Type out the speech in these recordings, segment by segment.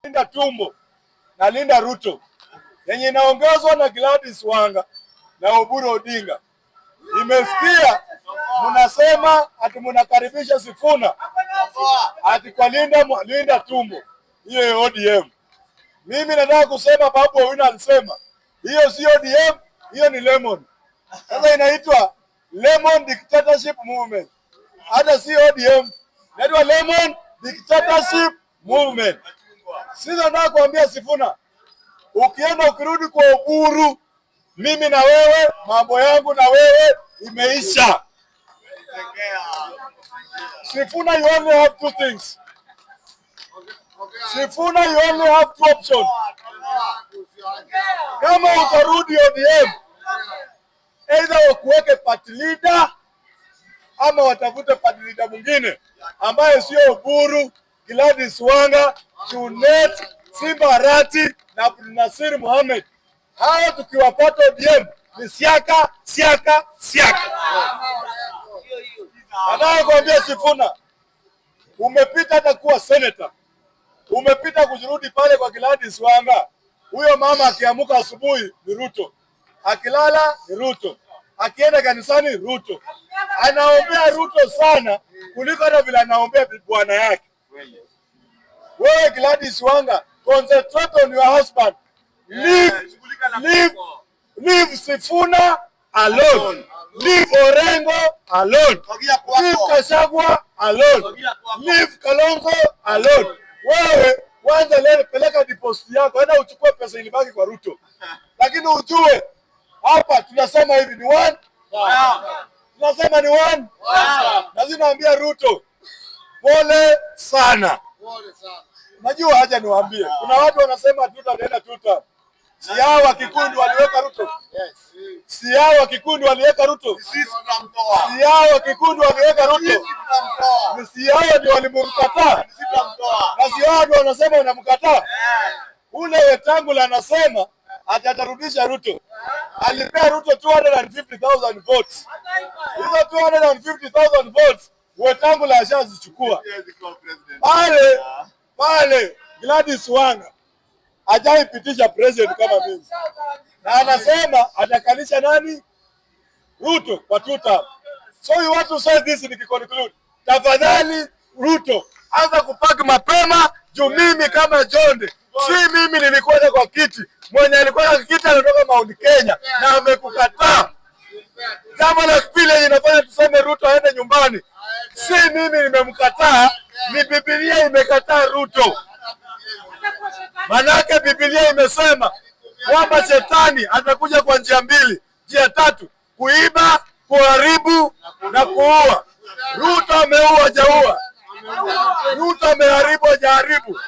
Linda tumbo na Linda Ruto yenye inaongozwa na Gladys Wanga na Oburu Odinga. Nimesikia mnasema ati mnakaribisha Sifuna ati kwa Linda tumbo hiyo ODM. Mimi nataka kusema Babu Owino alisema hiyo si ODM, hiyo ni Lemon. Sasa inaitwa Lemon Dictatorship Movement. Hata si ODM, inaitwa Lemon Dictatorship Movement. Sisi nataka kuambia Sifuna, ukienda ukirudi kwa Oburu, mimi na wewe, mambo yangu na wewe imeisha. Sifuna, you only have two things. Sifuna, you only have two options. Kama utarudi ODM, either wakuweke party leader ama watafute party leader mwingine ambaye sio Oburu, Gladys Wanga, Junet, Simba Arati na Abdul Nasir Mohamed. Hao tukiwapata ODM ni siaka. Nataka kuambia Sifuna, umepita hata kuwa senator. Umepita kujirudi pale kwa Gladys Wanga. Huyo mama akiamuka asubuhi ni Ruto. Akilala ni Ruto. Akienda kanisani Ruto. Anaombea Ruto sana kuliko hata vile anaombea bwana yake. Wewe Gladys Wanga, concentrate on your husband. Leave Sifuna alone. Leave Orengo alone. Leave Gachagua alone. Leave Kalonzo alone. Wewe kwanza leo peleka deposit yako, enda uchukue pesa ilibaki kwa Ruto. Lakini ujue hapa tunasema hivi ni one. Tunasema ni one. Lazima naambia Ruto, pole sana. Najua haja niwaambie. Kuna watu wanasema tutaenda tuta. Si hao wa kikundi waliweka Ruto. Si hao wa kikundi waliweka Ruto. Si hao wa kikundi waliweka Ruto. Si hao ndio walimkataa. Na si hao ndio wanasema wanamkataa. Ule Wetangula anasema atarudisha Ruto. Alipea Ruto 250,000 votes. Hizo 250,000 votes Wetangula ashazichukua. Pale Gladys Wanga hajaipitisha president kama mimi. Na anasema atakalisha nani? Ruto kwa tuta. So you want to say this nikiconclude. Tafadhali Ruto, anza kupaki mapema juu mimi kama Jonde. Si mimi nilikuwa kwa kiti. Mwenye alikuwa kwa kiti anatoka Mount Kenya na amekukataa. Kama la vile inafanya tuseme Ruto aende nyumbani. Si mimi nimemkataa, ni Biblia imekataa Ruto. Manake Biblia imesema kwamba shetani atakuja kwa njia mbili. Njia tatu, kuiba, kuharibu na kuua. Ruto ameua hajaua. Ruto ameharibu hajaharibu.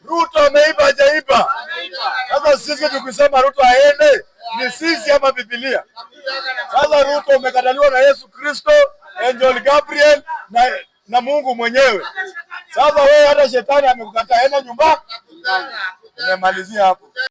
Ruto ameiba hajaiba. Sasa sisi tukisema Ruto aende, ni sisi ama Biblia? Sasa Ruto umekataliwa na Yesu Kristo, Angel Gabriel na Mungu mwenyewe. Sasa wewe hata shetani amekukataa, enda nyumbani. Nimemalizia hapo.